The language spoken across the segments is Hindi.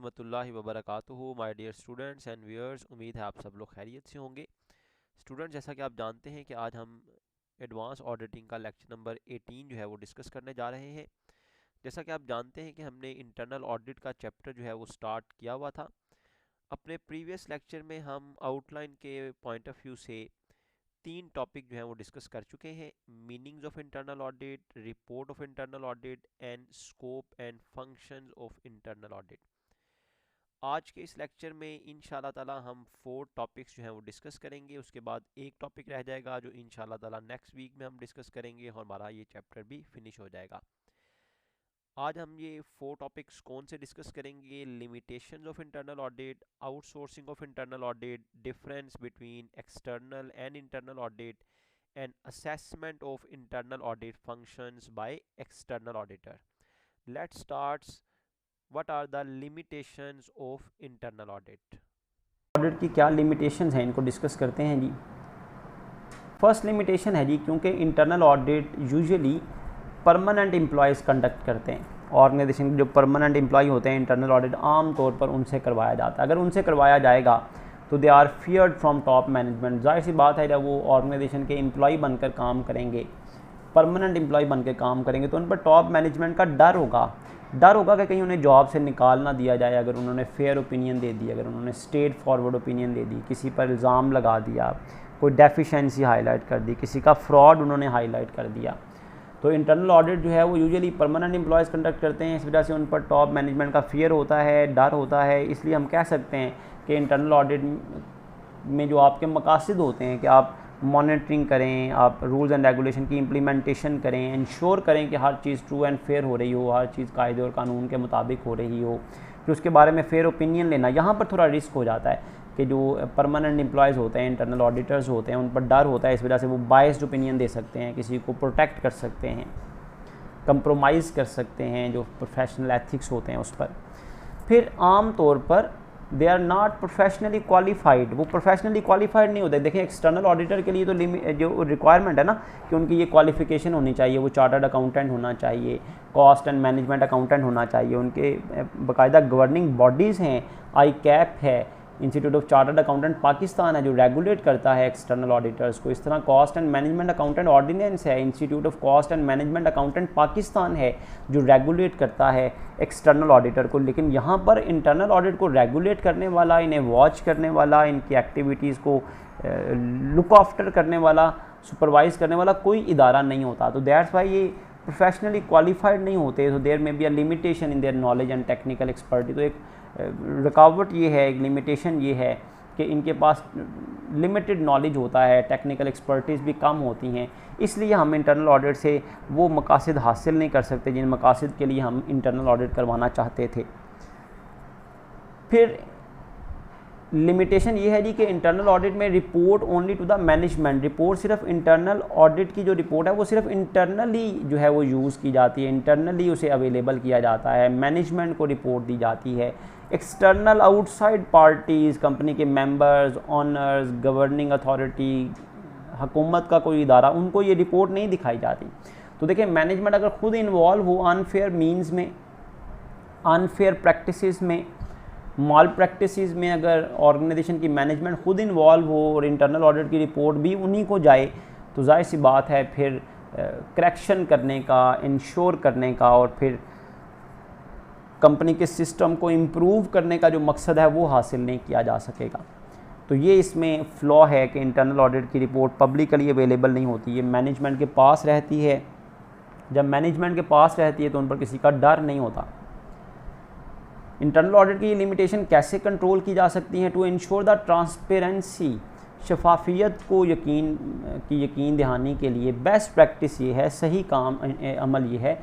रहमतुल्लाहि व बरकातुहू। My dear students and viewers, उम्मीद है आप सब लोग खैरियत से होंगे। स्टूडेंट, जैसा कि आप जानते हैं कि आज हम एडवांस ऑडिटिंग का लेक्चर नंबर 18 जो है वो डिस्कस करने जा रहे हैं। जैसा कि आप जानते हैं कि हमने इंटरनल ऑडिट का चैप्टर जो है वो स्टार्ट किया हुआ था। अपने प्रीवियस लेक्चर में हम आउटलाइन के पॉइंट ऑफ व्यू से 3 टॉपिक जो है वो डिस्कस कर चुके हैं: meanings of internal audit, report of internal audit and scope and functions of internal audit. आज के इस लेक्चर में इंशाल्लाह ताला हम 4 टॉपिक्स जो हैं वो डिस्कस करेंगे। उसके बाद एक टॉपिक रह जाएगा जो इंशाल्लाह ताला नेक्स्ट वीक में हम डिस्कस करेंगे और हमारा ये चैप्टर भी फिनिश हो जाएगा। आज हम ये 4 टॉपिक्स कौन से डिस्कस करेंगे: limitations of internal audit, outsourcing of internal audit, difference between external and internal audit and assessment of internal audit functions by external auditor. Let's start. What are the limitations of internal audit? Audit की क्या लिमिटेशंस हैं, इनको डिस्कस करते हैं जी। फर्स्ट लिमिटेशन है जी, क्योंकि internal audit usually permanent employees conduct करते हैं। ऑर्गेनाइजेशन के जो परमानेंट एम्प्लॉय होते हैं, इंटरनल ऑडिट आम तौर पर उनसे करवाया जाता है। अगर उनसे करवाया जाएगा तो they are feared from top management. जाहिर सी बात है, जब वो ऑर्गेनाइजेशन के एम्प्लॉय बनकर काम करेंगे, परमानेंट एम्प्लॉय बनकर काम करेंगे, तो उन पर टॉप मैनेजमेंट का डर होगा कि कहीं उन्हें जॉब से निकाल ना दिया जाए। अगर उन्होंने फेयर ओपिनियन दे दी, अगर उन्होंने स्ट्रेट फॉरवर्ड ओपिनियन दे दी, किसी पर इल्ज़ाम लगा दिया, कोई डेफिशिएंसी हाईलाइट कर दी, किसी का फ्रॉड उन्होंने हाईलाइट कर दिया, तो इंटरनल ऑडिट जो है वो यूजुअली परमानेंट एम्प्लॉयज़ कंडक्ट करते हैं। इस वजह से उन पर टॉप मैनेजमेंट का फियर होता है, डर होता है। इसलिए हम कह सकते हैं कि इंटरनल ऑडिट में जो आपके मकासद होते हैं कि आप मॉनिटरिंग करें, आप रूल्स एंड रेगुलेशन की इम्प्लीमेंटेशन करें, इंश्योर करें कि हर चीज़ ट्रू एंड फेयर हो रही हो, हर चीज़ कायदे और कानून के मुताबिक हो रही हो, फिर उसके बारे में फेयर ओपिनियन लेना। यहाँ पर थोड़ा रिस्क हो जाता है कि जो परमानेंट एम्प्लॉयज़ होते हैं, इंटरनल ऑडिटर्स होते हैं, उन पर डर होता है। इस वजह से वो बायस्ड ओपिनियन दे सकते हैं, किसी को प्रोटेक्ट कर सकते हैं, कंप्रोमाइज़ कर सकते हैं जो प्रोफेशनल एथिक्स होते हैं उस पर। फिर आम तौर पर they are not professionally qualified, वो प्रोफेशनली क्वालिफाइड नहीं होते। देखिए, एक्सटर्नल ऑडिटर के लिए तो जो रिक्वायरमेंट है ना कि उनकी ये क्वालिफिकेशन होनी चाहिए, वो चार्टर्ड अकाउंटेंट होना चाहिए, कॉस्ट एंड मैनेजमेंट अकाउंटेंट होना चाहिए, उनके बाकायदा गवर्निंग बॉडीज़ हैं, आई कैप है, institute of chartered accountant Pakistan है जो रेगुलेट करता है एक्सटर्नल ऑडिटर्स को। इस तरह cost and management accountant ordinance है, institute of cost and management accountant Pakistan है जो रेगुलेट करता है एक्सटर्नल ऑडिटर को। लेकिन यहाँ पर इंटरनल ऑडिट को रेगुलेट करने वाला, इन्हें वॉच करने वाला, इनकी एक्टिविटीज़ को लुक आफ्टर करने वाला, सुपरवाइज करने वाला कोई इदारा नहीं होता। तो दैट्स वाई ये प्रोफेशनली क्वालिफाइड नहीं होते। तो देयर में be a limitation in their knowledge and technical expertise. तो एक रुकावट ये है, एक लिमिटेशन ये है कि इनके पास लिमिटेड नॉलेज होता है, टेक्निकल एक्सपर्टीज़ भी कम होती हैं। इसलिए हम इंटरनल ऑडिट से वो मकासद हासिल नहीं कर सकते जिन मकासद के लिए हम इंटरनल ऑडिट करवाना चाहते थे। फिर लिमिटेशन ये है जी कि इंटरनल ऑडिट में report only to the management. Report सिर्फ इंटरनल ऑडिट की जो रिपोर्ट है वो सिर्फ इंटरनली जो है वो यूज़ की जाती है, इंटरनली उसे अवेलेबल किया जाता है, मैनेजमेंट को रिपोर्ट दी जाती है। एक्सटर्नल आउटसाइड पार्टीज़, कंपनी के मेंबर्स, ऑनर्स, गवर्निंग अथॉरिटी, हुकूमत का कोई इदारा, उनको ये रिपोर्ट नहीं दिखाई जाती। तो देखिए, मैनेजमेंट अगर खुद इन्वॉल्व हो अनफेयर मीन्स में, अनफेयर प्रैक्टिसेस में, माल प्रैक्टिसेस में, अगर ऑर्गेनाइजेशन की मैनेजमेंट खुद इन्वॉल्व हो और इंटरनल ऑडिट की रिपोर्ट भी उन्हीं को जाए, तो जाहिर सी बात है फिर करेक्शन करने का, इंश्योर करने का और फिर कंपनी के सिस्टम को इम्प्रूव करने का जो मकसद है वो हासिल नहीं किया जा सकेगा। तो ये इसमें फ़्लॉ है कि इंटरनल ऑडिट की रिपोर्ट पब्लिकली अवेलेबल नहीं होती, ये मैनेजमेंट के पास रहती है। जब मैनेजमेंट के पास रहती है तो उन पर किसी का डर नहीं होता। इंटरनल ऑडिट की ये लिमिटेशन कैसे कंट्रोल की जा सकती हैं? टू इंश्योर द ट्रांसपेरेंसी, शफाफियत को यकीन दहानी के लिए बेस्ट प्रैक्टिस ये है, सही काम अमल ये है,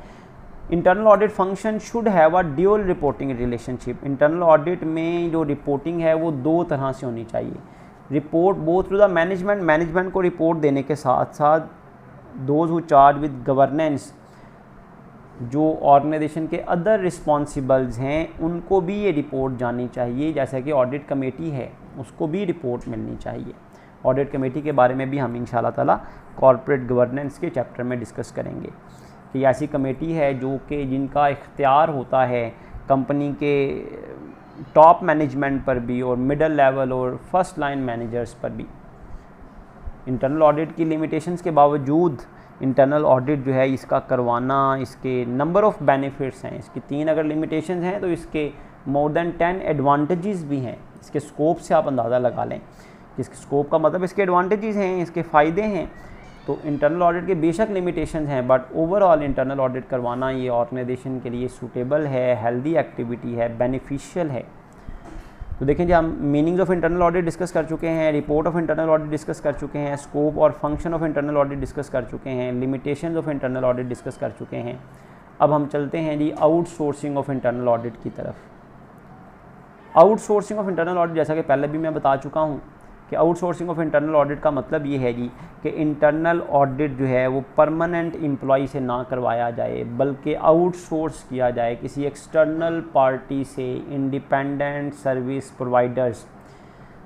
internal audit function should have a dual reporting relationship. Internal audit में जो रिपोर्टिंग है वो दो तरह से होनी चाहिए। Report both to the management, management को रिपोर्ट देने के साथ साथ those who charge with governance, जो ऑर्गेनाइजेशन के अदर रिस्पॉन्सिबल्स हैं, उनको भी ये रिपोर्ट जानी चाहिए। जैसा कि ऑडिट कमेटी है, उसको भी रिपोर्ट मिलनी चाहिए। ऑडिट कमेटी के बारे में भी हम इंशाल्लाह ताला कॉर्पोरेट गवर्नेंस के चैप्टर में डिस्कस करेंगे कि ऐसी कमेटी है जो कि जिनका इख्तियार होता है कंपनी के टॉप मैनेजमेंट पर भी और मिडल लेवल और फर्स्ट लाइन मैनेजर्स पर भी। इंटरनल ऑडिट की लिमिटेशंस के बावजूद इंटरनल ऑडिट जो है इसका करवाना, इसके नंबर ऑफ़ बेनिफिट्स हैं, इसकी 3 अगर लिमिटेशंस हैं तो इसके मोर देन 10 एडवांटेजेस भी हैं। इसके स्कोप से आप अंदाज़ा लगा लें, इसके स्कोप का मतलब इसके एडवांटेजेस हैं, इसके फ़ायदे हैं। तो इंटरनल ऑडिट के बेशक लिमिटेशंस हैं, बट ओवरऑल इंटरनल ऑडिट करवाना ये ऑर्गेनाइजेशन के लिए सूटेबल है, हेल्दी एक्टिविटी है, बेनिफिशियल है। तो देखें जी, हम meanings of internal audit discuss कर चुके हैं, report of internal audit discuss कर चुके हैं, स्कोप और function of internal audit discuss कर चुके हैं, limitations of internal audit discuss कर चुके हैं। अब हम चलते हैं जी आउटसोर्सिंग ऑफ इंटरनल ऑडिट की तरफ। आउटसोर्सिंग ऑफ इंटरनल ऑडिट, जैसा कि पहले भी मैं बता चुका हूँ कि आउटसोर्सिंग ऑफ इंटरनल ऑडिट का मतलब ये है जी कि इंटरनल ऑडिट जो है वो परमानेंट एम्प्लॉय से ना करवाया जाए, बल्कि आउटसोर्स किया जाए किसी एक्सटर्नल पार्टी से, इंडिपेंडेंट सर्विस प्रोवाइडर्स।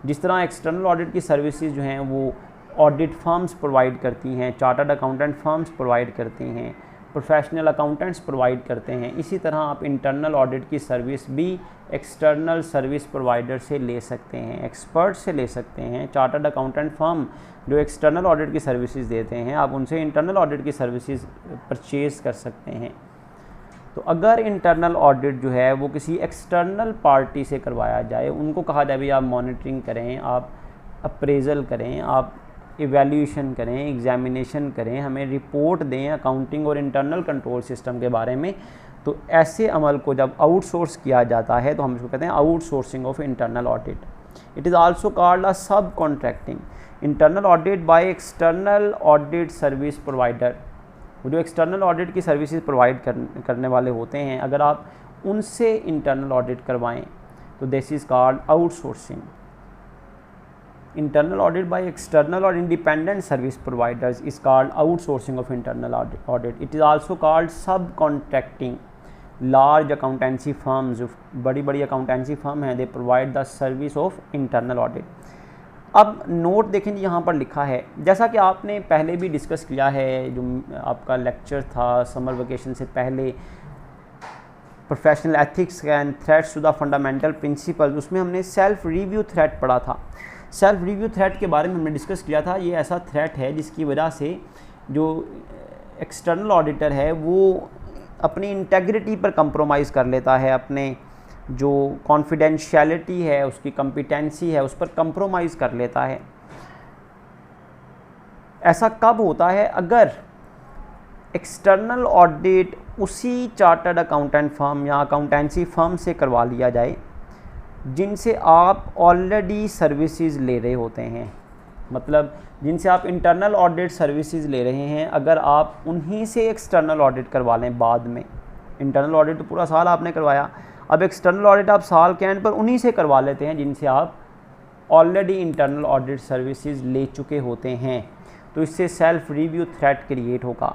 जिस तरह एक्सटर्नल ऑडिट की सर्विसेज जो हैं वो ऑडिट फर्म्स प्रोवाइड करती हैं, चार्टर्ड अकाउंटेंट फर्म्स प्रोवाइड करती हैं, प्रोफेशनल अकाउंटेंट्स प्रोवाइड करते हैं, इसी तरह आप इंटरनल ऑडिट की सर्विस भी एक्सटर्नल सर्विस प्रोवाइडर से ले सकते हैं, एक्सपर्ट से ले सकते हैं। चार्टर्ड अकाउंटेंट फर्म जो एक्सटर्नल ऑडिट की सर्विसेज देते हैं, आप उनसे इंटरनल ऑडिट की सर्विसेज परचेज कर सकते हैं। तो अगर इंटरनल ऑडिट जो है वो किसी एक्सटर्नल पार्टी से करवाया जाए, उनको कहा जाए भाई आप मॉनिटरिंग करें, आप अप्रेजल करें, आप इवैल्यूएशन करें, एग्जामिनेशन करें, हमें रिपोर्ट दें अकाउंटिंग और इंटरनल कंट्रोल सिस्टम के बारे में, तो ऐसे अमल को जब आउटसोर्स किया जाता है तो हम इसको कहते हैं outsourcing of internal audit. It is also called a subcontracting. Internal audit by external audit service provider, वो जो एक्सटर्नल ऑडिट की सर्विसेज प्रोवाइड करने वाले होते हैं, अगर आप उनसे इंटरनल ऑडिट करवाएं तो this is called outsourcing. Internal audit by external or independent service providers is called outsourcing of internal audit. It is also called subcontracting. Large accountancy firms, जो बड़ी बड़ी accountancy firm हैं, they provide the service of internal audit. अब नोट देखें यहाँ पर लिखा है, जैसा कि आपने पहले भी डिस्कस किया है, जो आपका लेक्चर था समर वेकेशन से पहले, professional ethics and threats to the fundamental principles, उसमें हमने सेल्फ रिव्यू थ्रेट पढ़ा था। सेल्फ रिव्यू थ्रेट के बारे में हमने डिस्कस किया था। ये ऐसा थ्रेट है जिसकी वजह से जो एक्सटर्नल ऑडिटर है वो अपनी इंटेग्रिटी पर कंप्रोमाइज़ कर लेता है, अपने जो कॉन्फिडेंशियलिटी है, उसकी कॉम्पिटेंसी है, उस पर कंप्रोमाइज़ कर लेता है। ऐसा कब होता है? अगर एक्सटर्नल ऑडिट उसी चार्टर्ड अकाउंटेंट फर्म या अकाउंटेंसी फर्म से करवा लिया जाए जिनसे आप ऑलरेडी सर्विसेज ले रहे होते हैं, मतलब जिनसे आप इंटरनल ऑडिट सर्विसेज ले रहे हैं, अगर आप उन्हीं से एक्सटर्नल ऑडिट करवा लें बाद में। इंटरनल ऑडिट तो पूरा साल आपने करवाया, अब एक्सटर्नल ऑडिट आप साल के एंड पर उन्हीं से करवा लेते हैं जिनसे आप ऑलरेडी इंटरनल ऑडिट सर्विसेज ले चुके होते हैं, तो इससे सेल्फ रिव्यू थ्रेट क्रिएट होगा।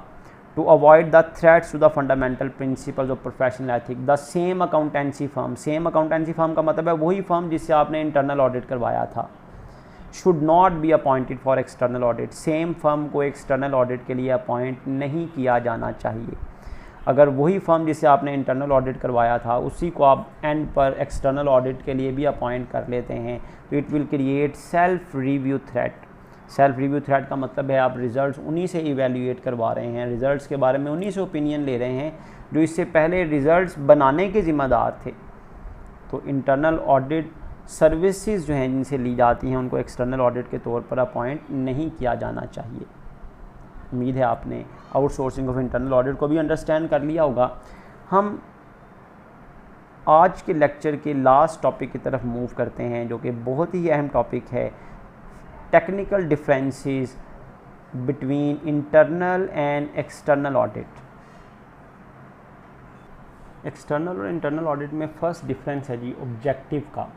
To avoid the threats to the fundamental principles of professional ethics, the same accountancy firm, same accountancy firm का मतलब है वही फर्म जिससे आपने इंटरनल ऑडिट करवाया था, should not be appointed for external audit, same firm को एक्सटर्नल ऑडिट के लिए अपॉइंट नहीं किया जाना चाहिए। अगर वही फर्म जिससे आपने इंटरनल ऑडिट करवाया था उसी को आप एंड पर एक्सटर्नल ऑडिट के लिए भी अपॉइंट कर लेते हैं, तो it will create self review threat. Self review threat का मतलब है आप रिज़ल्ट्स उन्हीं से इवैल्यूएट करवा रहे हैं, रिज़ल्ट्स के बारे में उन्हीं से ओपिनियन ले रहे हैं जो इससे पहले रिज़ल्ट्स बनाने के ज़िम्मेदार थे। तो इंटरनल ऑडिट सर्विसेज जो हैं जिनसे ली जाती हैं उनको एक्सटर्नल ऑडिट के तौर पर अपॉइंट नहीं किया जाना चाहिए। उम्मीद है आपने आउटसोर्सिंग ऑफ इंटरनल ऑडिट को भी अंडरस्टैंड कर लिया होगा। हम आज के लेक्चर के लास्ट टॉपिक की तरफ मूव करते हैं जो कि बहुत ही अहम टॉपिक है, technical differences between internal and external audit. External और इंटरनल ऑडिट में फ़र्स्ट डिफरेंस है जी ऑब्जेक्टिव का।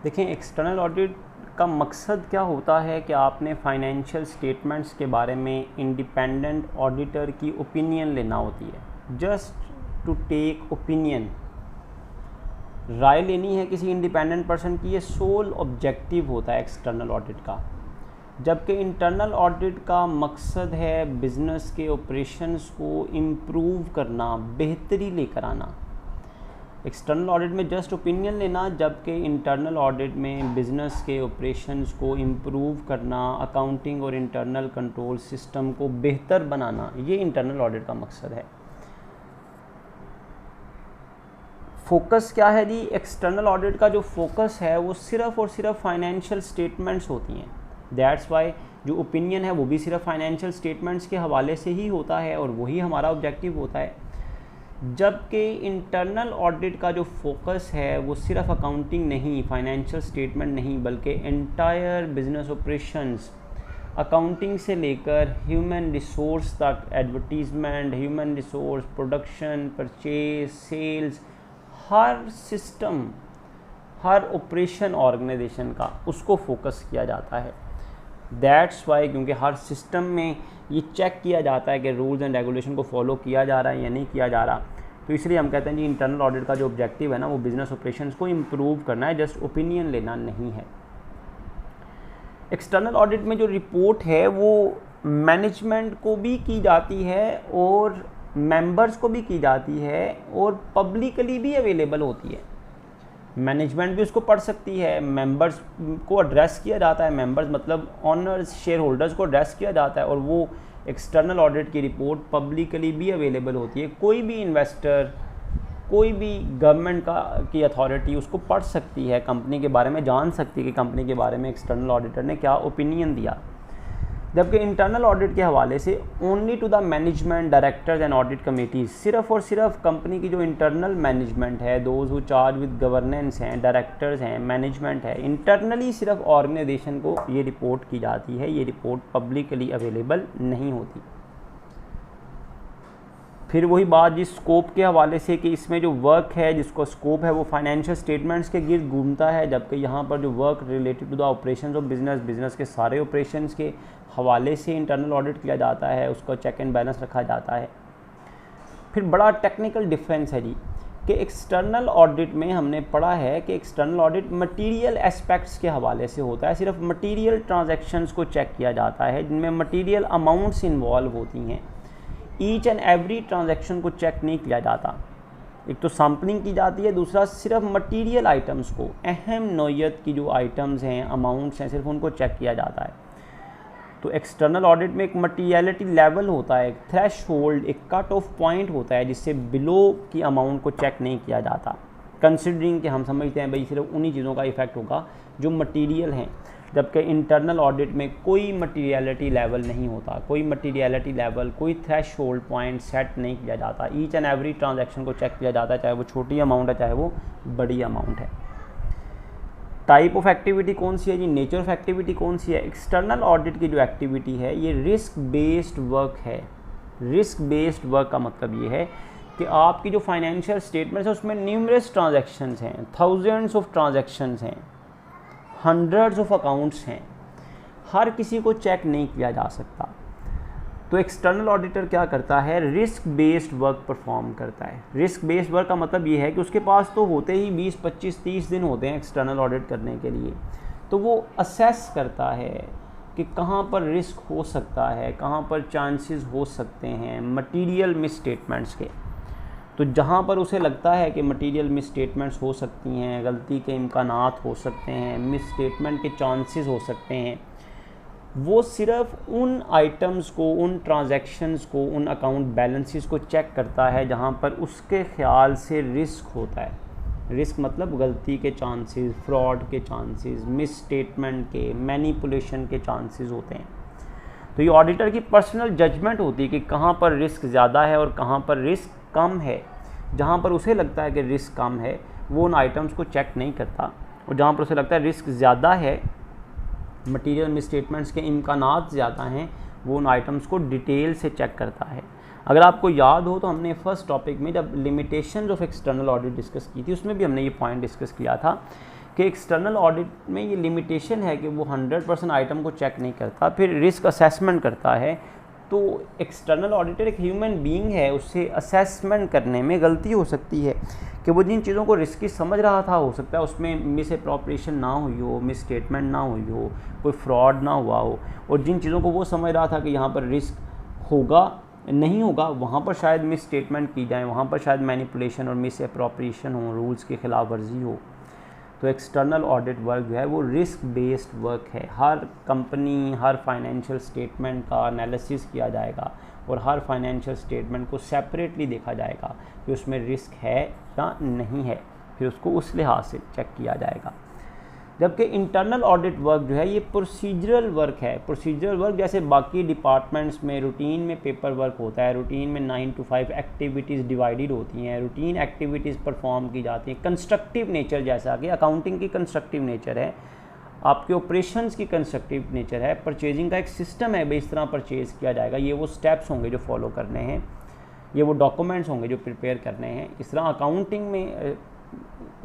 देखें, एक्सटर्नल ऑडिट का मकसद क्या होता है कि आपने फाइनेंशियल स्टेटमेंट्स के बारे में इंडिपेंडेंट ऑडिटर की ओपिनियन लेना होती है, जस्ट टू टेक ओपिनियन, राय लेनी है किसी इंडिपेंडेंट पर्सन की, ये सोल ऑब्जेक्टिव होता है एक्सटर्नल ऑडिट का। जबकि इंटरनल ऑडिट का मकसद है बिज़नेस के ऑपरेशंस को इम्प्रूव करना, बेहतरी लेकर आना। एक्सटर्नल ऑडिट में जस्ट ओपिनियन लेना, जबकि इंटरनल ऑडिट में बिजनेस के ऑपरेशंस को इम्प्रूव करना, अकाउंटिंग और इंटरनल कंट्रोल सिस्टम को बेहतर बनाना, ये इंटरनल ऑडिट का मकसद है। फोकस क्या है जी? एक्सटर्नल ऑडिट का जो फोकस है वो सिर्फ और सिर्फ फाइनेंशियल स्टेटमेंट्स होती हैं। दैट्स वाई जो ओपिनियन है वो भी सिर्फ फाइनेंशियल स्टेटमेंट्स के हवाले से ही होता है और वही हमारा ऑब्जेक्टिव होता है। जबकि इंटरनल ऑडिट का जो फोकस है वो सिर्फ अकाउंटिंग नहीं, फाइनेंशियल स्टेटमेंट नहीं, बल्कि एंटायर बिजनेस ऑपरेशंस, अकाउंटिंग से लेकर ह्यूमन रिसोर्स तक, advertisement, human resource, production, purchase, sales, हर सिस्टम, हर ऑपरेशन ऑर्गेनाइजेशन का उसको फोकस किया जाता है। दैट्स वाई, क्योंकि हर सिस्टम में ये चेक किया जाता है कि रूल्स एंड रेगुलेशन को फॉलो किया जा रहा है या नहीं किया जा रहा, तो इसलिए हम कहते हैं जी इंटरनल ऑडिट का जो ऑब्जेक्टिव है ना वो बिजनेस ऑपरेशंस को इम्प्रूव करना है, जस्ट ओपिनियन लेना नहीं है। एक्सटर्नल ऑडिट में जो रिपोर्ट है वो मैनेजमेंट को भी की जाती है और मेंबर्स को भी की जाती है और पब्लिकली भी अवेलेबल होती है। मैनेजमेंट भी उसको पढ़ सकती है, मेंबर्स को एड्रेस किया जाता है, मेंबर्स मतलब ऑनर्स, शेयर होल्डर्स को एड्रेस किया जाता है और वो एक्सटर्नल ऑडिट की रिपोर्ट पब्लिकली भी अवेलेबल होती है। कोई भी इन्वेस्टर, कोई भी गवर्नमेंट की अथॉरिटी उसको पढ़ सकती है, कंपनी के बारे में जान सकती है कि कंपनी के बारे में एक्सटर्नल ऑडिटर ने क्या ओपिनियन दिया। जबकि इंटरनल ऑडिट के हवाले से only to the management, directors and audit committees, सिर्फ और सिर्फ कंपनी की जो इंटरनल मैनेजमेंट है, those who charge with governance हैं, डायरेक्टर्स हैं, मैनेजमेंट है, इंटरनली सिर्फ ऑर्गेनाइजेशन को ये रिपोर्ट की जाती है। ये रिपोर्ट पब्लिकली अवेलेबल नहीं होती। फिर वही बात जिस स्कोप के हवाले से कि इसमें जो वर्क है, जिसको स्कोप है वो फाइनेंशियल स्टेटमेंट्स के गिर्द घूमता है, जबकि यहाँ पर जो work related to the operations of business, business के सारे ऑपरेशंस के हवाले से इंटरनल ऑडिट किया जाता है, उसको चेक एंड बैलेंस रखा जाता है। फिर बड़ा टेक्निकल डिफरेंस है जी कि एक्सटर्नल ऑडिट में हमने पढ़ा है कि एक्सटर्नल ऑडिट मटेरियल एस्पेक्ट्स के हवाले से होता है, सिर्फ मटेरियल ट्रांजैक्शंस को चेक किया जाता है जिनमें मटेरियल अमाउंट्स इन्वॉल्व होती हैं। ईच एंड एवरी ट्रांजैक्शन को चेक नहीं किया जाता। एक तो सैम्पलिंग की जाती है, दूसरा सिर्फ मटेरियल आइटम्स को, अहम नौयत की जो आइटम्स हैं, अमाउंट्स हैं, सिर्फ उनको चेक किया जाता है। तो एक्सटर्नल ऑडिट में एक मटीरियलिटी लेवल होता है, एक थ्रेशहोल्ड, एक कट ऑफ पॉइंट होता है जिससे बिलो की अमाउंट को चेक नहीं किया जाता, कंसिडरिंग कि हम समझते हैं भाई सिर्फ उन्हीं चीज़ों का इफेक्ट होगा जो मटीरियल हैं। जबकि इंटरनल ऑडिट में कोई मटीरियलिटी लेवल नहीं होता, कोई मटीरियलिटी लेवल, कोई थ्रेशहोल्ड पॉइंट सेट नहीं किया जाता। ईच एंड एवरी ट्रांजैक्शन को चेक किया जाता है, चाहे वो छोटी अमाउंट है चाहे वो बड़ी अमाउंट है। टाइप ऑफ एक्टिविटी कौन सी है जी? नेचर ऑफ एक्टिविटी कौन सी है? एक्सटर्नल ऑडिट की जो एक्टिविटी है ये रिस्क बेस्ड वर्क है। रिस्क बेस्ड वर्क का मतलब ये है कि आपकी जो फाइनेंशियल स्टेटमेंट्स है उसमें न्यूमरस ट्रांजैक्शंस हैं, थाउजेंड्स ऑफ ट्रांजैक्शंस हैं, हंड्रेड्स ऑफ अकाउंट्स हैं, हर किसी को चेक नहीं किया जा सकता। तो एक्सटर्नल ऑडिटर क्या करता है? रिस्क बेस्ड वर्क परफॉर्म करता है। रिस्क बेस्ड वर्क का मतलब ये है कि उसके पास तो होते ही 20, 25, 30 दिन होते हैं एक्सटर्नल ऑडिट करने के लिए, तो वो असेस करता है कि कहाँ पर रिस्क हो सकता है, कहाँ पर चांसेस हो सकते हैं मटीरियल मिस स्टेटमेंट्स के। तो जहाँ पर उसे लगता है कि मटीरियल मिस स्टेटमेंट्स हो सकती हैं, गलती के इम्कानात हो सकते हैं, मिस स्टेटमेंट के चांसेस हो सकते हैं, वो सिर्फ उन आइटम्स को, उन ट्रांजैक्शंस को, उन अकाउंट बैलेंसेस को चेक करता है जहाँ पर उसके ख्याल से रिस्क होता है। रिस्क मतलब गलती के चांसेस, फ्रॉड के चांसेस, मिस स्टेटमेंट के, मैनिपुलेशन के चांसेस होते हैं। तो ये ऑडिटर की पर्सनल जजमेंट होती है कि कहाँ पर रिस्क ज़्यादा है और कहाँ पर रिस्क कम है। जहाँ पर उसे लगता है कि रिस्क कम है वो उन आइटम्स को चेक नहीं करता, और जहाँ पर उसे लगता है रिस्क ज़्यादा है, मटीरियल मिस स्टेटमेंट्स के इम्कानात ज़्यादा हैं, वो उन आइटम्स को डिटेल से चेक करता है। अगर आपको याद हो तो हमने फर्स्ट टॉपिक में जब limitations of external audit discuss की थी उसमें भी हमने ये पॉइंट डिस्कस किया था कि एक्सटर्नल ऑडिट में ये लिमिटेशन है कि वो 100% आइटम को चेक नहीं करता, फिर रिस्क असेसमेंट करता है। तो एक्सटर्नल ऑडिटर एक ह्यूमन बीइंग है, उससे असेसमेंट करने में गलती हो सकती है कि वो जिन चीज़ों को रिस्की समझ रहा था हो सकता है उसमें मिस अप्रोप्रिएशन ना हुई हो, मिस स्टेटमेंट ना हुई हो, कोई फ्रॉड ना हुआ हो, और जिन चीज़ों को वो समझ रहा था कि यहाँ पर रिस्क होगा नहीं होगा वहाँ पर शायद मिस स्टेटमेंट की जाए, वहाँ पर शायद मैनिपुलेशन और मिस अप्रोप्रिएशन हो, रूल्स की खिलाफ वर्जी हो। तो एक्सटर्नल ऑडिट वर्क जो है वो रिस्क बेस्ड वर्क है। हर कंपनी, हर फाइनेंशियल स्टेटमेंट का एनालिसिस किया जाएगा और हर फाइनेंशियल स्टेटमेंट को सेपरेटली देखा जाएगा कि उसमें रिस्क है या नहीं है, फिर उसको उस लिहाज से चेक किया जाएगा। जबकि इंटरनल ऑडिट वर्क जो है ये प्रोसीजरल वर्क है। प्रोसीजरल वर्क जैसे बाकी डिपार्टमेंट्स में रूटीन में पेपर वर्क होता है, रूटीन में 9 to 5 एक्टिविटीज़ डिवाइडेड होती हैं, रूटीन एक्टिविटीज़ परफॉर्म की जाती हैं। कंस्ट्रक्टिव नेचर, जैसा कि अकाउंटिंग की कंस्ट्रक्टिव नेचर है, आपके ऑपरेशंस की कंस्ट्रक्टिव नेचर है, परचेजिंग का एक सिस्टम है भाई इस तरह परचेज़ किया जाएगा, ये वो स्टेप्स होंगे जो फॉलो करने हैं, ये वो डॉक्यूमेंट्स होंगे जो प्रिपेयर करने हैं। इस तरह अकाउंटिंग में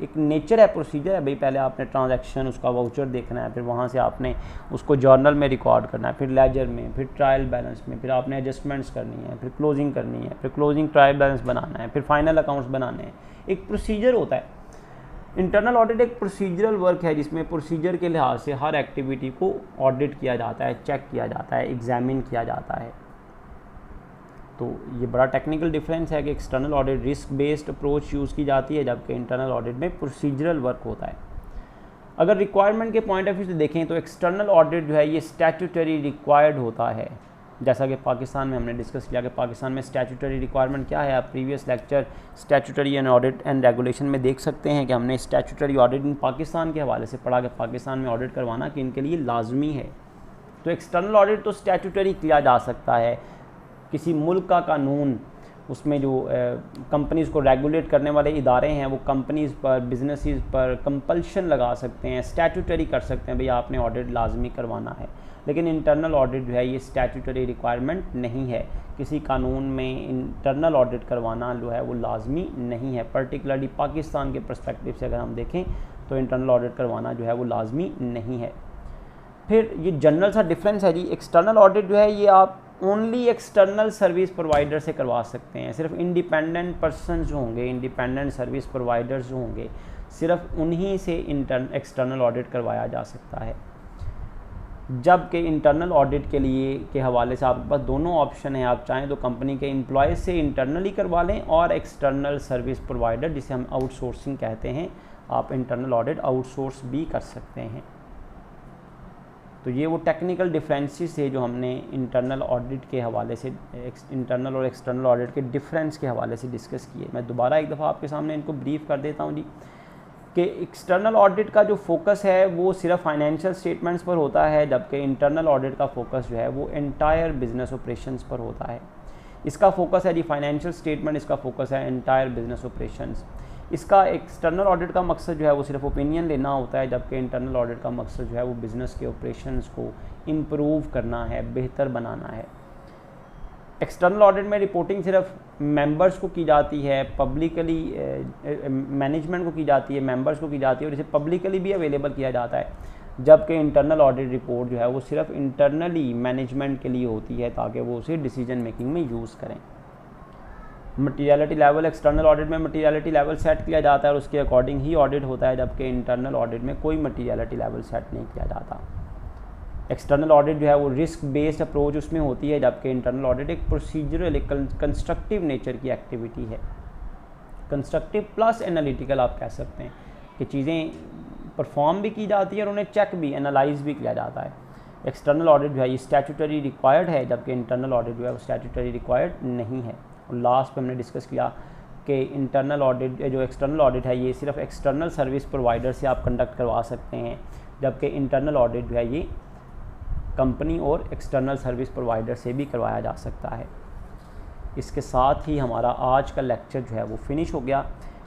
एक नेचर है, प्रोसीजर है भाई, पहले आपने ट्रांजैक्शन उसका वाउचर देखना है, फिर वहाँ से आपने उसको जर्नल में रिकॉर्ड करना है, फिर लेजर में, फिर ट्रायल बैलेंस में, फिर आपने एडजस्टमेंट्स करनी है, फिर क्लोजिंग करनी है, फिर क्लोजिंग ट्रायल बैलेंस बनाना है, फिर फाइनल अकाउंट्स बनाने हैं। एक प्रोसीजर होता है। इंटरनल ऑडिट एक प्रोसीजरल वर्क है जिसमें प्रोसीजर के लिहाज से हर एक्टिविटी को ऑडिट किया जाता है, चेक किया जाता है, एग्जामिन किया जाता है। तो ये बड़ा टेक्निकल डिफरेंस है कि external audit risk based approach use की जाती है, जबकि इंटरनल ऑडिट में प्रोसीजरल वर्क होता है। अगर रिक्वायरमेंट के पॉइंट ऑफ व्यू से देखें तो एक्सटर्नल ऑडिट जो है ये स्टैट्यूटरी रिक्वायर्ड होता है। जैसा कि पाकिस्तान में हमने डिस्कस किया कि पाकिस्तान में स्टैट्यूटरी रिक्वायरमेंट क्या है। आप previous lecture statutory and audit and regulation में देख सकते हैं कि हमने स्टैट्यूटरी ऑडिट इन पाकिस्तान के हवाले से पढ़ा कि पाकिस्तान में ऑडिट करवाना कि इनके लिए लाजमी है। तो एक्सटर्नल ऑडिट तो स्टैट्यूटरी किया जा सकता है, किसी मुल्क का कानून, उसमें जो कंपनीज़ को रेगुलेट करने वाले इदारे हैं वो कंपनीज़ पर, बिजनेसेस पर कंपल्शन लगा सकते हैं, स्टैट्यूटरी कर सकते हैं भाई आपने ऑडिट लाजमी करवाना है। लेकिन इंटरनल ऑडिट जो है ये स्टैट्यूटरी रिक्वायरमेंट नहीं है, किसी कानून में इंटरनल ऑडिट करवाना जो है वो लाजमी नहीं है। पर्टिकुलरली पाकिस्तान के पर्सपेक्टिव से अगर हम देखें तो इंटरनल ऑडिट करवाना जो है वो लाजमी नहीं है। फिर ये जनरल सा डिफरेंस है जी, एक्सटर्नल ऑडिट जो है ये आप ओनली एक्सटर्नल सर्विस प्रोवाइडर से करवा सकते हैं। सिर्फ इंडिपेंडेंट पर्सन जो होंगे, इंडिपेंडेंट सर्विस प्रोवाइडर्स जो होंगे, सिर्फ उन्हीं से एक्सटर्नल ऑडिट करवाया जा सकता है। जबकि इंटरनल ऑडिट के लिए के हवाले से आपके पास दोनों ऑप्शन हैं। आप चाहें तो कंपनी के एम्प्लॉय से इंटरनली करवा लें और एक्सटर्नल सर्विस प्रोवाइडर जिसे हम आउटसोर्सिंग कहते हैं, आप इंटरनल ऑडिट आउटसोर्स भी कर सकते हैं। तो ये वो टेक्निकल डिफरेंसेस है जो हमने इंटरनल ऑडिट के हवाले से, इंटरनल और एक्सटर्नल ऑडिट के डिफरेंस के हवाले से डिस्कस किए। मैं दोबारा एक दफ़ा आपके सामने इनको ब्रीफ कर देता हूँ जी, कि एक्सटर्नल ऑडिट का जो फोकस है वो सिर्फ फाइनेंशियल स्टेटमेंट्स पर होता है, जबकि इंटरनल ऑडिट का फोकस जो है वो एंटायर बिजनेस ऑपरेशंस पर होता है। इसका फोकस है जी फाइनेंशियल स्टेटमेंट, इसका फोकस है एंटायर बिजनेस ऑपरेशंस। इसका एक्सटर्नल ऑडिट का मकसद जो है वो सिर्फ ओपिनियन लेना होता है, जबकि इंटरनल ऑडिट का मकसद जो है वो बिज़नेस के ऑपरेशंस को इम्प्रूव करना है, बेहतर बनाना है। एक्सटर्नल ऑडिट में रिपोर्टिंग सिर्फ मेंबर्स को की जाती है, पब्लिकली मैनेजमेंट को की जाती है, मेंबर्स को की जाती है और इसे पब्लिकली भी अवेलेबल किया जाता है। जबकि इंटरनल ऑडिट रिपोर्ट जो है वो सिर्फ इंटरनली मैनेजमेंट के लिए होती है ताकि वो उसे डिसीजन मेकिंग में यूज़ करें। मटीरियलिटी लेवल, एक्सटर्नल ऑडिट में मटीरियलिटी लेवल सेट किया जाता है और उसके अकॉर्डिंग ही ऑडिट होता है, जबकि इंटरनल ऑडिट में कोई मटीरियलिटी लेवल सेट नहीं किया जाता। एक्सटर्नल ऑडिट जो है वो रिस्क बेस्ड अप्रोच उसमें होती है, जबकि इंटरनल ऑडिट एक प्रोसीजरल, एक कंस्ट्रक्टिव नेचर की एक्टिविटी है। कंस्ट्रक्टिव प्लस एनालिटिकल आप कह सकते हैं कि चीज़ें परफॉर्म भी की जाती है और उन्हें चेक भी, एनालाइज भी किया जाता है। एक्सटर्नल ऑडिट जो है ये स्टैट्यूटरी रिक्वायर्ड है, जबकि इंटरनल ऑडिट जो है वो स्टैट्यूटरी रिक्वायर्ड नहीं है। और लास्ट पे हमने डिस्कस किया कि इंटरनल ऑडिट जो एक्सटर्नल ऑडिट है ये सिर्फ एक्सटर्नल सर्विस प्रोवाइडर से आप कंडक्ट करवा सकते हैं, जबकि इंटरनल ऑडिट जो है ये कंपनी और एक्सटर्नल सर्विस प्रोवाइडर से भी करवाया जा सकता है। इसके साथ ही हमारा आज का लेक्चर जो है वो फिनिश हो गया।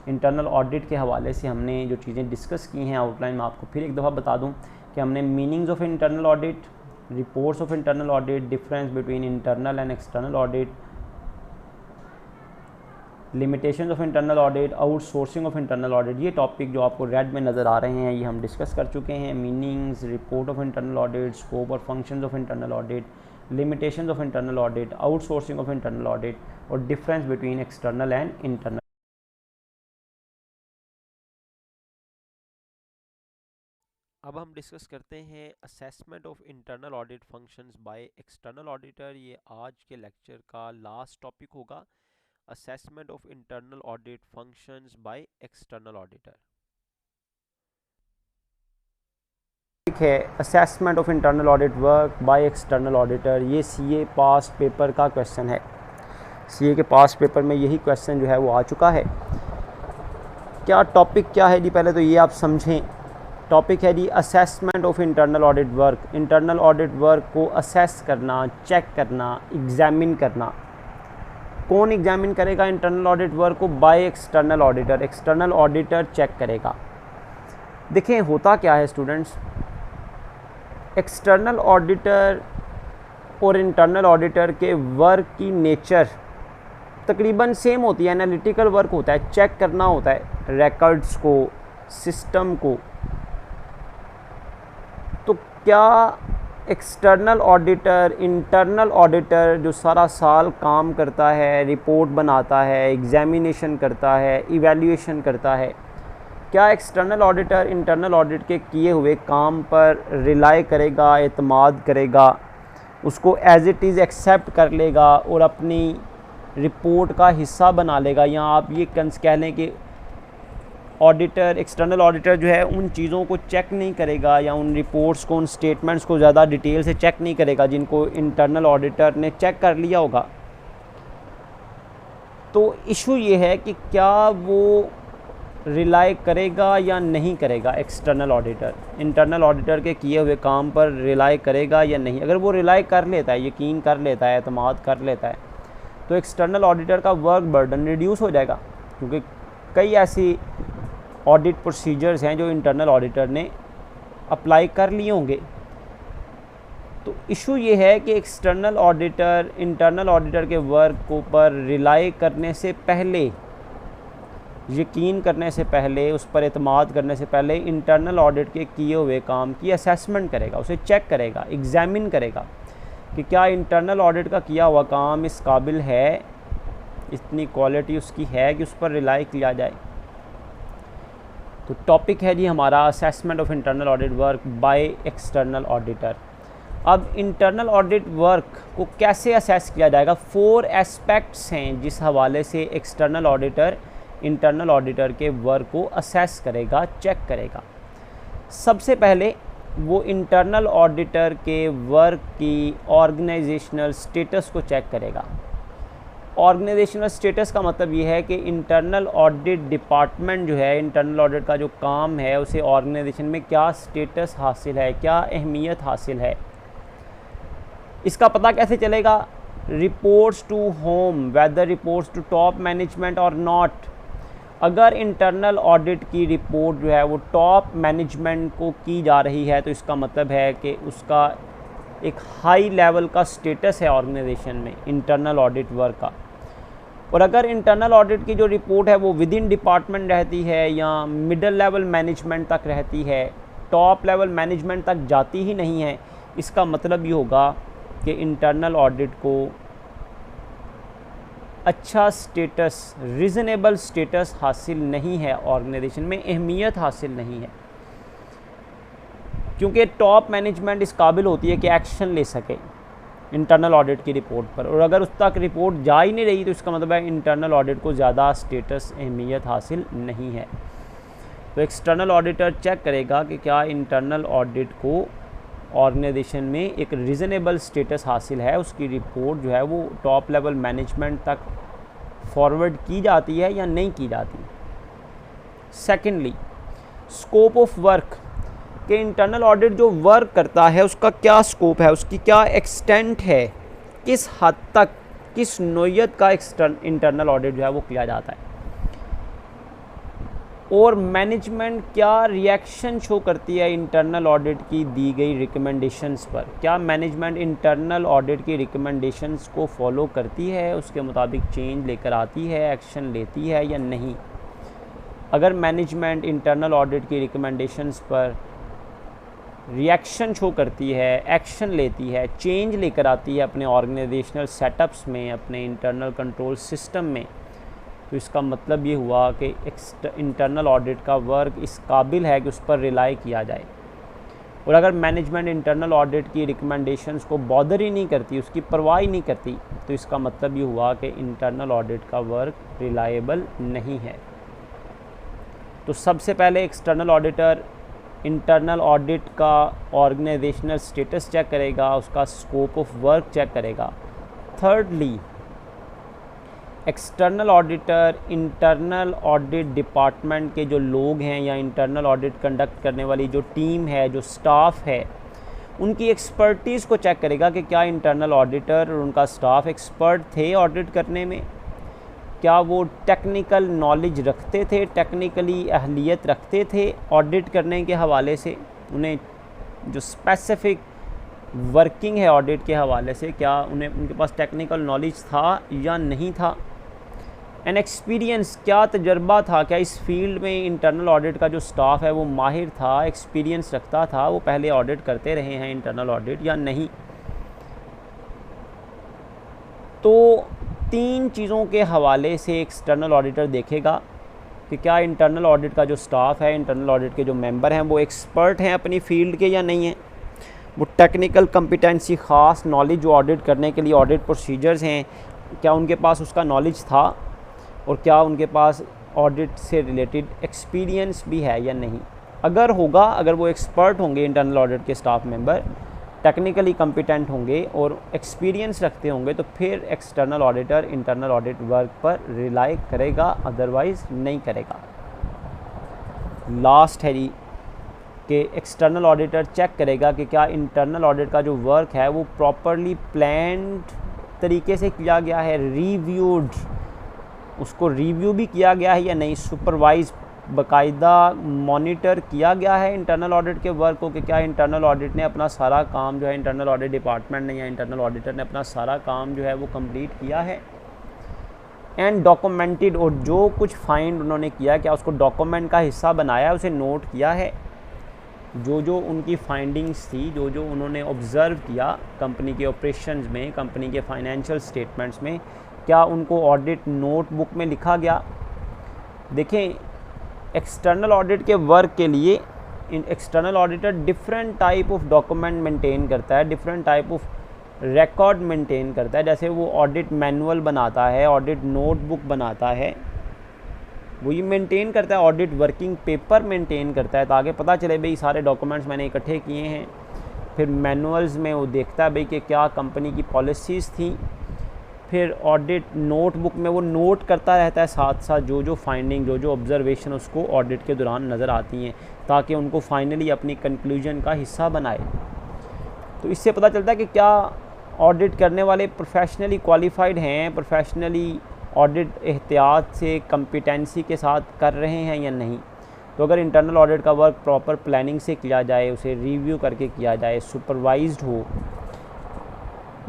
इंटरनल ऑडिट के हवाले से हमने जो चीज़ें डिस्कस की हैं आउटलाइन में आपको फिर एक दफ़ा बता दूं कि हमने meanings of internal audit, reports of internal audit, difference between internal and external audit, limitations of internal audit, outsourcing of internal audit, ये टॉपिक जो आपको रेड में नज़र आ रहे हैं ये हम डिस्कस कर चुके हैं। Meanings, report of internal audit, scope और functions of internal audit, limitations of internal audit, outsourcing of internal audit और difference between external and internal. अब हम डिस्कस करते हैं assessment of internal audit functions by external auditor. ये आज के लेक्चर का लास्ट टॉपिक होगा, assessment of internal audit functions by external auditor. ठीक है, assessment of internal audit work by external auditor, ये सीए पास पेपर का क्वेश्चन है। सीए के पास पेपर में यही क्वेश्चन जो है वो आ चुका है। क्या टॉपिक क्या है जी, पहले तो ये आप समझें। टॉपिक है जी assessment of internal audit work. Internal audit work को असेस करना, चेक करना, एग्जामिन करना। कौन एग्जामिन करेगा इंटरनल ऑडिट वर्क को? By external auditor. External auditor check करेगा। देखें होता क्या है स्टूडेंट्स, एक्सटर्नल ऑडिटर और इंटरनल ऑडिटर के वर्क की नेचर तकरीबन सेम होती है। एनालिटिकल वर्क होता है, चेक करना होता है रिकॉर्ड्स को, सिस्टम को। तो क्या एक्सटर्नल ऑडिटर इंटरनल ऑडिटर जो सारा साल काम करता है, रिपोर्ट बनाता है, एग्जामिनेशन करता है, इवैल्यूएशन करता है, क्या एक्सटर्नल ऑडिटर इंटरनल ऑडिट के किए हुए काम पर रिलाई करेगा, एतमाद करेगा, उसको एज इट इज़ एक्सेप्ट कर लेगा और अपनी रिपोर्ट का हिस्सा बना लेगा? या आप ये कह लें कि ऑडिटर, एक्सटर्नल ऑडिटर जो है उन चीज़ों को चेक नहीं करेगा या उन रिपोर्ट्स को, उन स्टेटमेंट्स को ज़्यादा डिटेल से चेक नहीं करेगा जिनको इंटरनल ऑडिटर ने चेक कर लिया होगा। तो इशू ये है कि क्या वो रिलाई करेगा या नहीं करेगा। एक्सटर्नल ऑडिटर इंटरनल ऑडिटर के किए हुए काम पर रिलाई करेगा या नहीं। अगर वो रिलाई कर लेता है, यकीन कर लेता है, एतमाद कर लेता है, तो एक्सटर्नल ऑडिटर का वर्क बर्डन रिड्यूस हो जाएगा, क्योंकि कई ऐसी ऑडिट प्रोसीजर्स हैं जो इंटरनल ऑडिटर ने अप्लाई कर लिए होंगे। तो इशू ये है कि एक्सटर्नल ऑडिटर इंटरनल ऑडिटर के वर्क को पर रिलाई करने से पहले, यकीन करने से पहले, उस पर एतमाद करने से पहले इंटरनल ऑडिट के किए हुए काम की असेसमेंट करेगा, उसे चेक करेगा, एग्जामिन करेगा कि क्या इंटरनल ऑडिट का किया हुआ काम इस काबिल है, इतनी क्वालिटी उसकी है कि उस पर रिलाई किया जाए। तो टॉपिक है जी हमारा assessment of internal audit work by external auditor. अब इंटरनल ऑडिट वर्क को कैसे असेस किया जाएगा? 4 एस्पेक्ट्स हैं जिस हवाले से एक्सटर्नल ऑडिटर इंटरनल ऑडिटर के वर्क को असेस करेगा, चेक करेगा। सबसे पहले वो इंटरनल ऑडिटर के वर्क की ऑर्गेनाइजेशनल स्टेटस को चेक करेगा। ऑर्गेनाइजेशनल स्टेटस का मतलब ये है कि इंटरनल ऑडिट डिपार्टमेंट जो है, इंटरनल ऑडिट का जो काम है, उसे ऑर्गेनाइजेशन में क्या स्टेटस हासिल है, क्या अहमियत हासिल है। इसका पता कैसे चलेगा? Reports to home, whether reports to top management और नॉट। अगर इंटरनल ऑडिट की रिपोर्ट जो है वो टॉप मैनेजमेंट को की जा रही है, तो इसका मतलब है कि उसका एक हाई लेवल का स्टेटस है ऑर्गेनाइजेशन में इंटरनल ऑडिट वर्क का। और अगर इंटरनल ऑडिट की जो रिपोर्ट है वो विद इन डिपार्टमेंट रहती है या मिडल लेवल मैनेजमेंट तक रहती है, टॉप लेवल मैनेजमेंट तक जाती ही नहीं है, इसका मतलब ये होगा कि इंटरनल ऑडिट को अच्छा स्टेटस, रीज़नेबल स्टेटस हासिल नहीं है, ऑर्गेनाइजेशन में अहमियत हासिल नहीं है, क्योंकि टॉप मैनेजमेंट इस काबिल होती है कि एक्शन ले सके इंटरनल ऑडिट की रिपोर्ट पर। और अगर उस तक रिपोर्ट जा ही नहीं रही तो इसका मतलब है इंटरनल ऑडिट को ज़्यादा स्टेटस, अहमियत हासिल नहीं है। तो एक्सटर्नल ऑडिटर चेक करेगा कि क्या इंटरनल ऑडिट को ऑर्गेनाइजेशन में एक रीज़नेबल स्टेटस हासिल है, उसकी रिपोर्ट जो है वो टॉप लेवल मैनेजमेंट तक फॉरवर्ड की जाती है या नहीं की जाती। सेकेंडली, स्कोप ऑफ वर्क, कि इंटरनल ऑडिट जो वर्क करता है उसका क्या स्कोप है, उसकी क्या एक्सटेंट है, किस हद तक, किस नोयत का इंटरनल ऑडिट जो है वो किया जाता है। और मैनेजमेंट क्या रिएक्शन शो करती है इंटरनल ऑडिट की दी गई रिकमेंडेशंस पर। क्या मैनेजमेंट इंटरनल ऑडिट की रिकमेंडेशंस को फॉलो करती है, उसके मुताबिक चेंज लेकर आती है, एक्शन लेती है या नहीं। अगर मैनेजमेंट इंटरनल ऑडिट की रिकमेंडेशंस पर रिएक्शन शो करती है, एक्शन लेती है, चेंज लेकर आती है अपने ऑर्गेनाइजेशनल सेटअप्स में, अपने इंटरनल कंट्रोल सिस्टम में, तो इसका मतलब ये हुआ कि इंटरनल ऑडिट का वर्क इस काबिल है कि उस पर रिलाई किया जाए। और अगर मैनेजमेंट इंटरनल ऑडिट की रिकमेंडेशंस को बॉदर ही नहीं करती, उसकी परवाह ही नहीं करती, तो इसका मतलब ये हुआ कि इंटरनल ऑडिट का वर्क रिलायबल नहीं है। तो सबसे पहले एक्सटर्नल ऑडिटर इंटरनल ऑडिट का ऑर्गेनाइजेशनल स्टेटस चेक करेगा, उसका स्कोप ऑफ वर्क चेक करेगा। Thirdly, external auditor internal audit department के जो लोग हैं या इंटरनल ऑडिट कंडक्ट करने वाली जो टीम है, जो स्टाफ है, उनकी एक्सपर्टीज़ को चेक करेगा कि क्या इंटरनल ऑडिटर और उनका स्टाफ एक्सपर्ट थे ऑडिट करने में, क्या वो टेक्निकल नॉलेज रखते थे, टेक्निकली अहलियत रखते थे ऑडिट करने के हवाले से, उन्हें जो स्पेसिफ़िक वर्किंग है ऑडिट के हवाले से, क्या उनके पास टेक्निकल नॉलेज था या नहीं था। एंड एक्सपीरियंस, क्या तजर्बा था, क्या इस फील्ड में इंटरनल ऑडिट का जो स्टाफ है वो माहिर था, एक्सपीरियंस रखता था, वो पहले ऑडिट करते रहे हैं इंटरनल ऑडिट या नहीं। तो 3 चीज़ों के हवाले से एक्सटर्नल ऑडिटर देखेगा कि क्या इंटरनल ऑडिट का जो स्टाफ है, इंटरनल ऑडिट के जो मेंबर हैं, वो एक्सपर्ट हैं अपनी फील्ड के या नहीं हैं, वो टेक्निकल कम्पिटेंसी, ख़ास नॉलेज जो ऑडिट करने के लिए ऑडिट प्रोसीजर्स हैं, क्या उनके पास उसका नॉलेज था, और क्या उनके पास ऑडिट से रिलेटेड एक्सपीरियंस भी है या नहीं। अगर होगा, अगर वो एक्सपर्ट होंगे इंटरनल ऑडिट के स्टाफ मेंबर, टेक्निकली कम्पिटेंट होंगे और एक्सपीरियंस रखते होंगे, तो फिर external auditor internal audit work पर रिलाई करेगा, अदरवाइज़ नहीं करेगा। लास्ट है जी कि एक्सटर्नल ऑडिटर चेक करेगा कि क्या इंटरनल ऑडिट का जो वर्क है वो प्रॉपरली प्लान्ड तरीके से किया गया है, रिव्यूड, उसको रिव्यू भी किया गया है या नहीं, सुपरवाइज बाकायदा मॉनिटर किया गया है इंटरनल ऑडिट के वर्क को, कि क्या इंटरनल ऑडिट ने अपना सारा काम जो है, इंटरनल ऑडिट डिपार्टमेंट ने या इंटरनल ऑडिटर ने अपना सारा काम जो है वो कंप्लीट किया है। एंड डॉक्यूमेंटेड, और जो कुछ फाइंड उन्होंने किया, क्या उसको डॉक्यूमेंट का हिस्सा बनाया है, उसे नोट किया है, जो उनकी फाइंडिंग्स थी, जो उन्होंने ऑब्ज़र्व किया कंपनी के ऑपरेशंस में, कंपनी के फाइनेंशियल स्टेटमेंट्स में, क्या उनको ऑडिट नोटबुक में लिखा गया। देखें, एक्सटर्नल ऑडिट के वर्क के लिए external auditor different type of document maintain करता है, different type of record maintain करता है। जैसे वो ऑडिट मैनुअल बनाता है, ऑडिट नोटबुक बनाता है, वो ये मेंटेन करता है, ऑडिट वर्किंग पेपर मेंटेन करता है, ताकि पता चले भाई सारे डॉक्यूमेंट्स मैंने इकट्ठे किए हैं। फिर मैनुअल्स में वो देखता है भाई कि क्या कंपनी की पॉलिसीज़ थी। फिर ऑडिट नोटबुक में वो नोट करता रहता है साथ साथ जो फाइंडिंग, जो ऑब्ज़र्वेशन उसको ऑडिट के दौरान नज़र आती हैं, ताकि उनको फाइनली अपनी कंक्लूजन का हिस्सा बनाए। तो इससे पता चलता है कि क्या ऑडिट करने वाले प्रोफेशनली क्वालिफाइड हैं, प्रोफेशनली ऑडिट एहतियात से, कम्पिटेंसी के साथ कर रहे हैं या नहीं। तो अगर इंटरनल ऑडिट का वर्क प्रॉपर प्लानिंग से किया जाए, उसे रिव्यू करके किया जाए, सुपरवाइज्ड हो,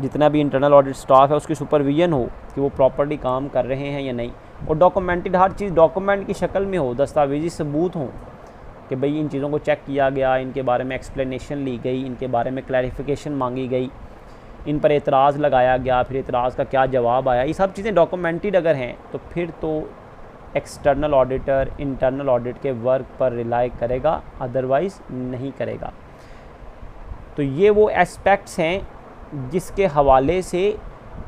जितना भी इंटरनल ऑडिट स्टाफ है उसकी सुपरविजन हो कि वो प्रॉपर्ली काम कर रहे हैं या नहीं, और डॉक्यूमेंटेड, हर चीज़ डॉक्यूमेंट की शक्ल में हो, दस्तावेजी सबूत हों कि भाई इन चीज़ों को चेक किया गया, इनके बारे में एक्सप्लेनेशन ली गई, इनके बारे में क्लैरिफिकेशन मांगी गई, इन पर एतराज़ लगाया गया, फिर एतराज़ का क्या जवाब आया, ये सब चीज़ें डॉक्यूमेंटेड अगर हैं तो फिर तो एक्सटर्नल ऑडिटर इंटरनल ऑडिट के वर्क पर रिलाई करेगा, अदरवाइज़ नहीं करेगा। तो ये वो एस्पेक्ट्स हैं जिसके हवाले से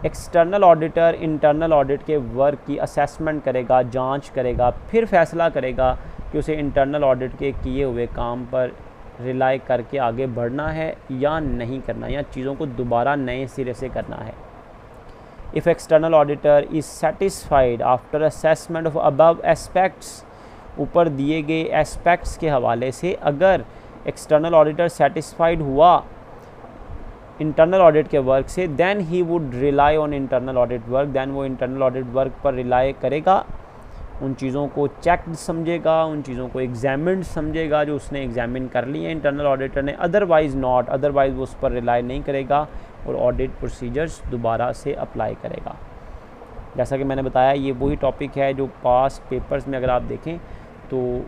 एक्सटर्नल ऑडिटर इंटरनल ऑडिट के वर्क की असेसमेंट करेगा, जांच करेगा, फिर फैसला करेगा कि उसे इंटरनल ऑडिट के किए हुए काम पर रिलाई करके आगे बढ़ना है या नहीं करना, या चीज़ों को दोबारा नए सिरे से करना है। If external auditor is satisfied after assessment of above aspects, ऊपर दिए गए एस्पेक्ट्स के हवाले से अगर एक्सटर्नल ऑडिटर सेटिस्फाइड हुआ इंटरनल ऑडिट के वर्क से, then he would rely on internal audit work, then वो इंटरनल ऑडिट वर्क पर रिलाई करेगा, उन चीज़ों को चेक्ड समझेगा, उन चीज़ों को एग्जामिन्ड समझेगा जो उसने एग्जामिन कर ली है इंटरनल ऑडिटर ने, अदरवाइज़ नॉट, अदरवाइज़ वो उस पर रिलाई नहीं करेगा और ऑडिट प्रोसीजर्स दोबारा से अप्लाई करेगा। जैसा कि मैंने बताया, ये वही टॉपिक है जो पास पेपर्स में अगर आप देखें तो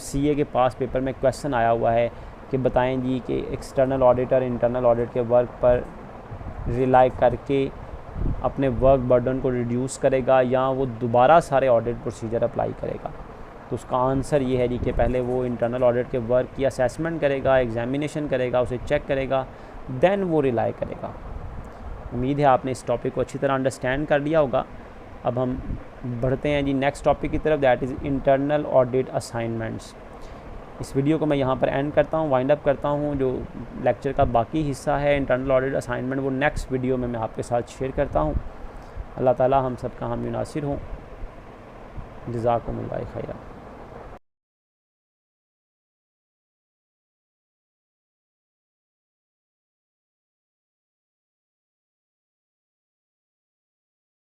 सीए के पास पेपर में क्वेश्चन आया हुआ है कि बताएं जी कि एक्सटर्नल ऑडिटर इंटरनल ऑडिट के वर्क पर रिलाई करके अपने वर्क बर्डन को रिड्यूस करेगा या वो दोबारा सारे ऑडिट प्रोसीजर अप्लाई करेगा। तो उसका आंसर ये है जी कि पहले वो इंटरनल ऑडिट के वर्क की असेसमेंट करेगा, एग्जामिनेशन करेगा, उसे चेक करेगा, देन वो रिलाई करेगा। उम्मीद है आपने इस टॉपिक को अच्छी तरह अंडरस्टैंड कर लिया होगा। अब हम बढ़ते हैं जी नेक्स्ट टॉपिक की तरफ, that is internal audit assignments. इस वीडियो को मैं यहाँ पर एंड करता हूँ, वाइंड अप करता हूँ। जो लेक्चर का बाकी हिस्सा है इंटरनल ऑडिट असाइनमेंट, वो नेक्स्ट वीडियो में मैं आपके साथ शेयर करता हूँ। अल्लाह ताला हम सब का हामी नासिर हों। जज़ाकुमुल्लाह खैरा।